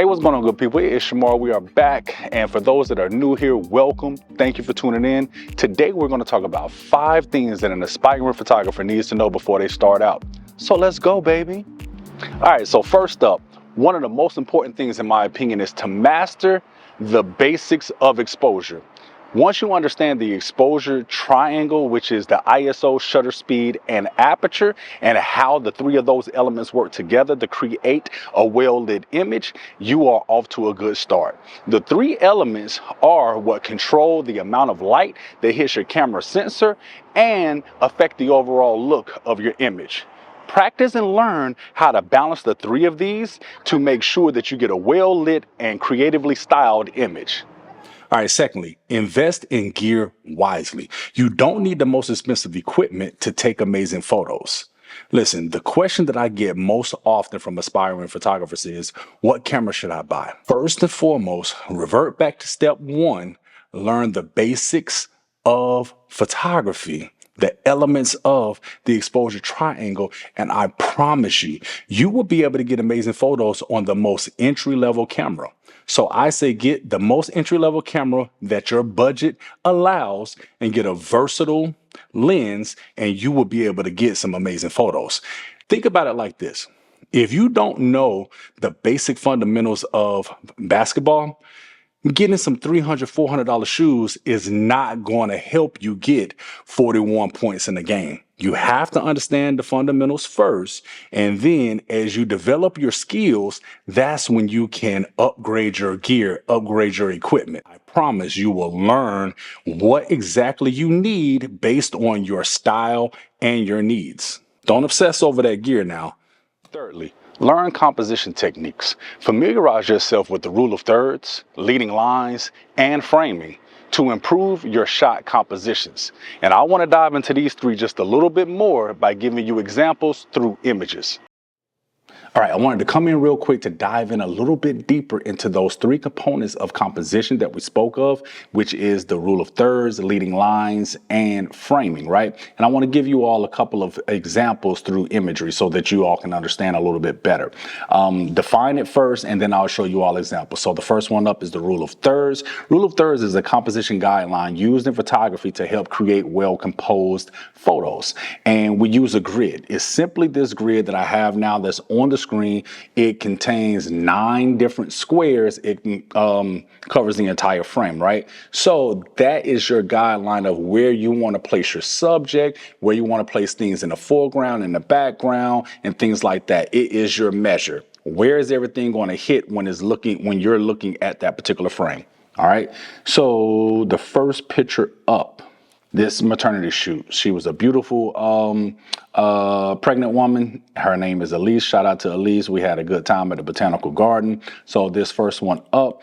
Hey, what's going on, good people? It's Shamar. We are back, and for those that are new here, welcome. Thank you for tuning in. Today we're going to talk about 5 things that an aspiring photographer needs to know before they start out. So let's go, baby. All right, so first up, one of the most important things in my opinion is to master the basics of exposure. Once you understand the exposure triangle, which is the ISO, shutter speed, and aperture, and how the 3 of those elements work together to create a well-lit image, you are off to a good start. The 3 elements are what control the amount of light that hits your camera sensor and affect the overall look of your image. Practice and learn how to balance the 3 of these to make sure that you get a well-lit and creatively styled image. All right, secondly, invest in gear wisely. You don't need the most expensive equipment to take amazing photos. Listen, the question that I get most often from aspiring photographers is, what camera should I buy? First and foremost, revert back to step 1, learn the basics of photography, the elements of the exposure triangle, and I promise you, you will be able to get amazing photos on the most entry-level camera. So I say get the most entry-level camera that your budget allows and get a versatile lens, and you will be able to get some amazing photos. Think about it like this. If you don't know the basic fundamentals of basketball, getting some $300, $400 shoes is not going to help you get 41 points in the game. You have to understand the fundamentals first, and then as you develop your skills, that's when you can upgrade your gear, upgrade your equipment. I promise you will learn what exactly you need based on your style and your needs. Don't obsess over that gear now. Thirdly, learn composition techniques. Familiarize yourself with the rule of thirds, leading lines, and framing to improve your shot compositions. And I want to dive into these 3 just a little bit more by giving you examples through images. All right, I wanted to come in real quick to dive in a little bit deeper into those 3 components of composition that we spoke of, which is the rule of thirds, leading lines, and framing, right? And I want to give you all a couple of examples through imagery so that you all can understand a little bit better. Define it first, and then I'll show you all examples. So the first one up is the rule of thirds. Rule of thirds is a composition guideline used in photography to help create well-composed photos. And we use a grid. It's simply this grid that I have now that's on the screen. It contains 9 different squares. It covers the entire frame, right? So that is your guideline of where you want to place your subject, where you want to place things in the foreground, in the background, and things like that. It is your measure. Where is everything going to hit when you're looking at that particular frame? All right. So the first picture up, this maternity shoot. She was a beautiful pregnant woman. Her name is Elise. Shout out to Elise. We had a good time at the Botanical Garden. So this first one up,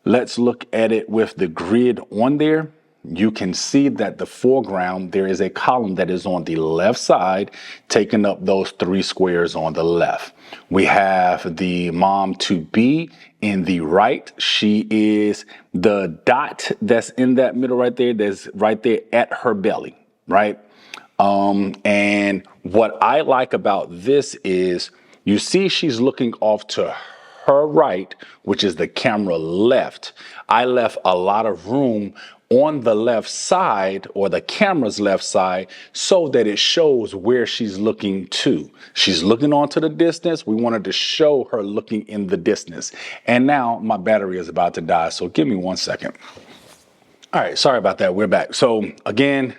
let's look at it with the grid on there. You can see that the foreground, there is a column that is on the left side, taking up those 3 squares on the left. We have the mom to be in the right. She is the dot that's in that middle right there. That's right there at her belly, right? And what I like about this is you see she's looking off to her right, which is the camera left. I left a lot of room on the left side, or the camera's left side, so that it shows where she's looking to. She's looking onto the distance. We wanted to show her looking in the distance. And now my battery is about to die, so give me 1 second. All right, sorry about that. We're back. So again,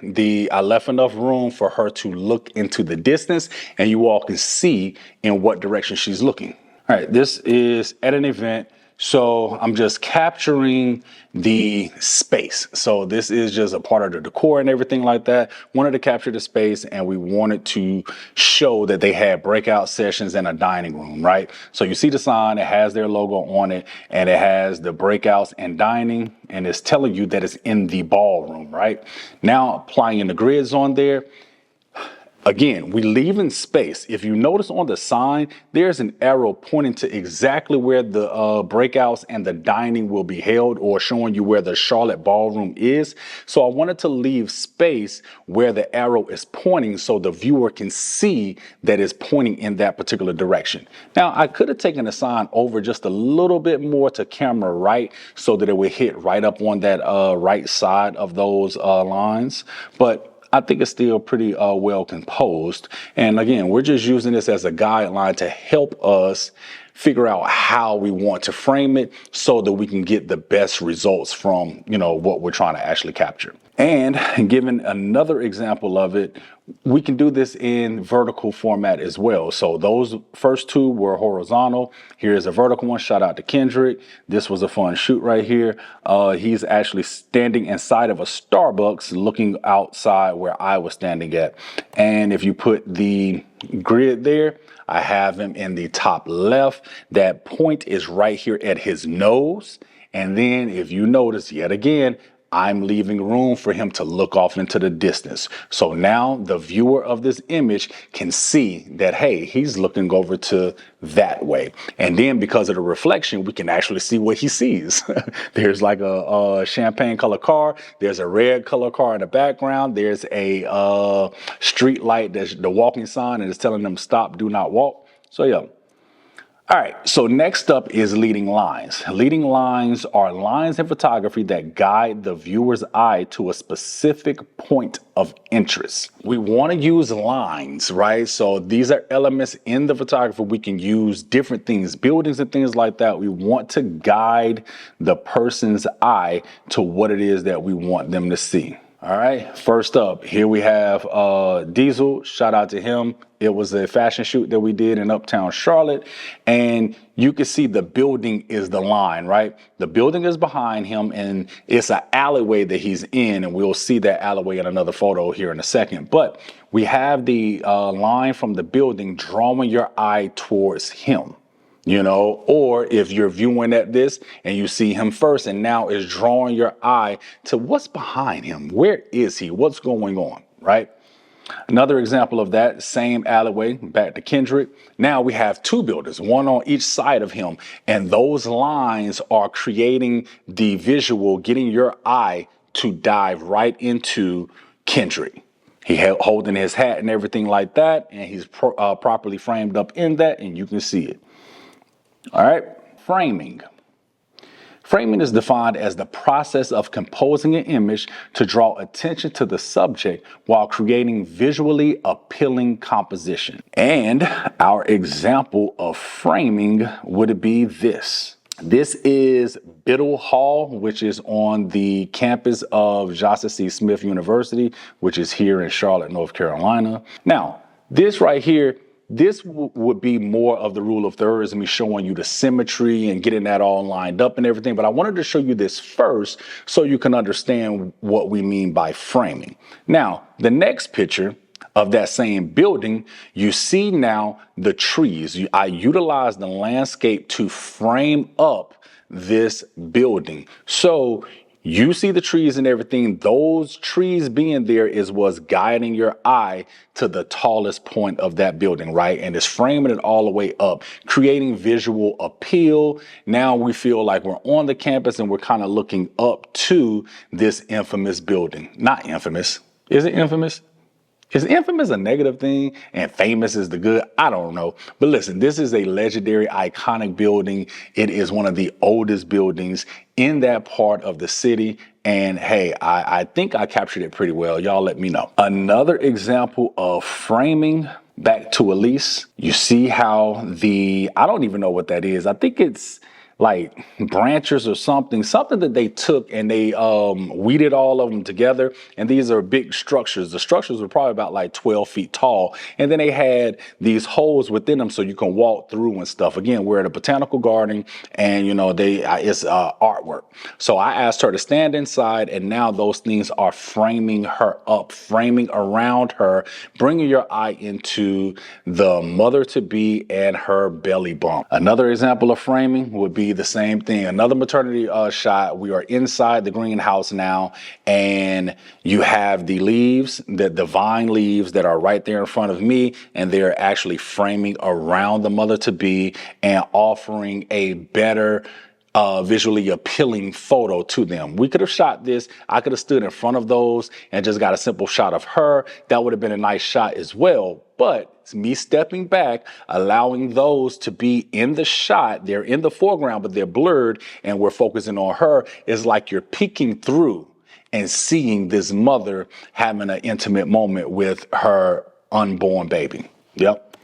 I left enough room for her to look into the distance, and you all can see in what direction she's looking. All right, this is at an event. So I'm just capturing the space. So this is just a part of the decor and everything like that. Wanted to capture the space, and we wanted to show that they had breakout sessions and a dining room, right? So you see the sign, it has their logo on it, and it has the breakouts and dining, and it's telling you that it's in the ballroom, right? Now applying the grids on there. Again, we leave in space. If you notice on the sign, there's an arrow pointing to exactly where the breakouts and the dining will be held, or showing you where the Charlotte Ballroom is. So I wanted to leave space where the arrow is pointing so the viewer can see that it's pointing in that particular direction. Now, I could have taken the sign over just a little bit more to camera right so that it would hit right up on that right side of those lines. But I think it's still pretty well composed. And again, we're just using this as a guideline to help us figure out how we want to frame it so that we can get the best results from, what we're trying to actually capture. And given another example of it, we can do this in vertical format as well. So those first two were horizontal. Here's a vertical one. Shout out to Kendrick. This was a fun shoot right here. He's actually standing inside of a Starbucks looking outside where I was standing at. And if you put the grid there, I have him in the top left. That point is right here at his nose. And then if you notice, yet again, I'm leaving room for him to look off into the distance. So now the viewer of this image can see that, hey, he's looking over to that way. And then because of the reflection, we can actually see what he sees. There's like a champagne color car. There's a red color car in the background. There's a street light, that's the walking sign, and it's telling them stop, do not walk. So yeah. All right, so next up is leading lines. Leading lines are lines in photography that guide the viewer's eye to a specific point of interest. We want to use lines, right? So these are elements in the photography. We can use different things, buildings and things like that. We want to guide the person's eye to what it is that we want them to see. All right, first up, here we have Diesel. Shout out to him. It was a fashion shoot that we did in Uptown Charlotte. And you can see the building is the line, right? The building is behind him, and it's an alleyway that he's in. And we'll see that alleyway in another photo here in a second. But we have the line from the building drawing your eye towards him. Or if you're viewing at this and you see him first and now is drawing your eye to what's behind him. Where is he? What's going on, right? Another example of that, same alleyway, back to Kendrick. Now we have two buildings, one on each side of him. And those lines are creating the visual, getting your eye to dive right into Kendrick. He holding his hat and everything like that. And he's properly framed up in that, and you can see it. All right, framing. Framing is defined as the process of composing an image to draw attention to the subject while creating visually appealing composition. And our example of framing would be this. This is Biddle Hall, which is on the campus of Joshua C. Smith University, which is here in Charlotte, North Carolina. Now, this right here, this would be more of the rule of thirds, me showing you the symmetry and getting that all lined up and everything. But I wanted to show you this first so you can understand what we mean by framing. Now, the next picture of that same building, you see now the trees. I utilized the landscape to frame up this building. So you see the trees and everything. Those trees being there is what's guiding your eye to the tallest point of that building, right? And it's framing it all the way up, creating visual appeal. Now we feel like we're on the campus and we're kind of looking up to this infamous building. Not infamous. Is it infamous? Is infamous a negative thing and famous is the good? I don't know. But listen, this is a legendary, iconic building. It is one of the oldest buildings in that part of the city. And hey, I think I captured it pretty well. Y'all let me know. Another example of framing, back to Elise. You see how I don't even know what that is. I think it's like branches or something that they took and they weeded all of them together. And these are big structures. The structures were probably about like 12 feet tall. And then they had these holes within them so you can walk through and stuff. Again, we're at a botanical garden and, it's artwork. So I asked her to stand inside, and now those things are framing her up, framing around her, bringing your eye into the mother-to-be and her belly bump. Another example of framing would be be the same thing. Another maternity shot. We are inside the greenhouse now, and you have the leaves, the vine leaves that are right there in front of me, and they're actually framing around the mother-to-be and offering a better visually appealing photo to them. We could have shot this. I could have stood in front of those and just got a simple shot of her. That would have been a nice shot as well. But it's me stepping back, allowing those to be in the shot. They're in the foreground, but they're blurred, and we're focusing on her. It's like you're peeking through and seeing this mother having an intimate moment with her unborn baby. Yep.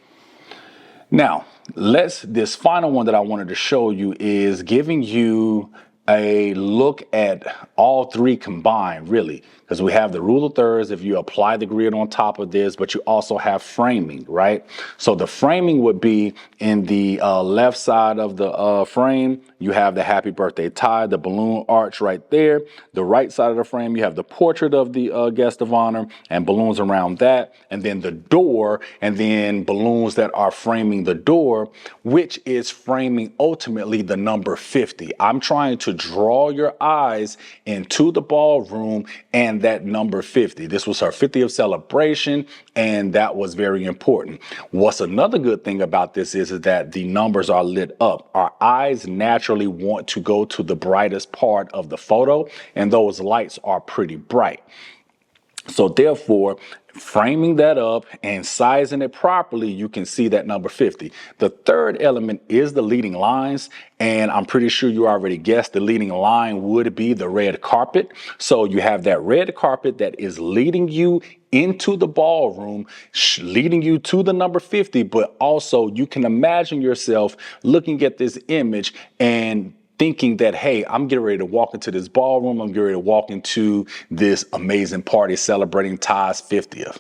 Now, this final one that I wanted to show you is giving you a look at all three combined, really, because we have the rule of thirds if you apply the grid on top of this, but you also have framing, right? So the framing would be in the left side of the frame, you have the happy birthday tie, the balloon arch right there. The right side of the frame, you have the portrait of the guest of honor and balloons around that, and then the door, and then balloons that are framing the door, which is framing ultimately the number 50. I'm trying to draw your eyes into the ballroom and that number 50. This was her 50th celebration, and that was very important. What's another good thing about this is that the numbers are lit up. Our eyes naturally want to go to the brightest part of the photo, and those lights are pretty bright. So therefore, framing that up and sizing it properly, you can see that number 50. The third element is the leading lines, and I'm pretty sure you already guessed the leading line would be the red carpet. So you have that red carpet that is leading you into the ballroom, leading you to the number 50, but also you can imagine yourself looking at this image and thinking that, hey, I'm getting ready to walk into this ballroom. I'm getting ready to walk into this amazing party celebrating Ty's 50th.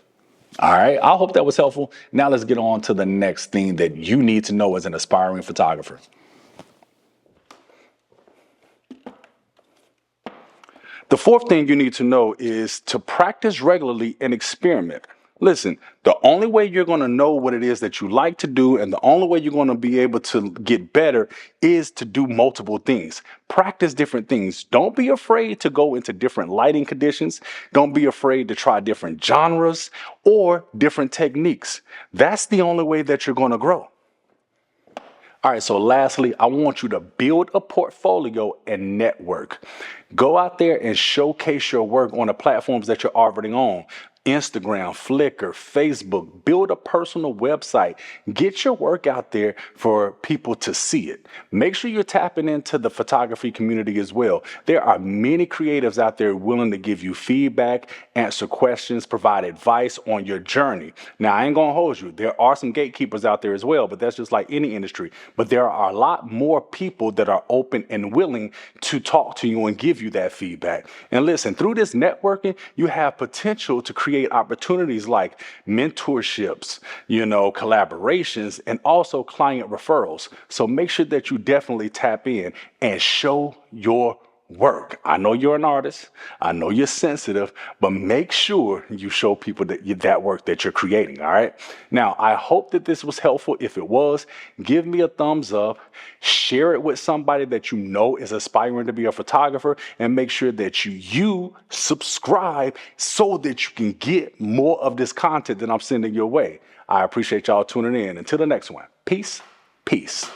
All right. I hope that was helpful. Now let's get on to the next thing that you need to know as an aspiring photographer. The fourth thing you need to know is to practice regularly and experiment. Listen, the only way you're going to know what it is that you like to do, and the only way you're going to be able to get better, is to do multiple things. Practice different things. Don't be afraid to go into different lighting conditions. Don't be afraid to try different genres or different techniques. That's the only way that you're going to grow. All right, so lastly, I want you to build a portfolio and network. Go out there and showcase your work on the platforms that you're already on. Instagram, Flickr, Facebook. Build a personal website. Get your work out there for people to see it. Make sure you're tapping into the photography community as well. There are many creatives out there willing to give you feedback, answer questions, provide advice on your journey. Now, I ain't gonna hold you. There are some gatekeepers out there as well, but that's just like any industry. But there are a lot more people that are open and willing to talk to you and give you that feedback. And listen, through this networking, you have potential to create opportunities like mentorships, collaborations, and also client referrals. So make sure that you definitely tap in and show your work. I know you're an artist. I know you're sensitive, but make sure you show people that work that you're creating. All right. Now, I hope that this was helpful. If it was, give me a thumbs up, share it with somebody that you know is aspiring to be a photographer, and make sure that you subscribe so that you can get more of this content that I'm sending your way. I appreciate y'all tuning in. Until the next one. Peace. Peace.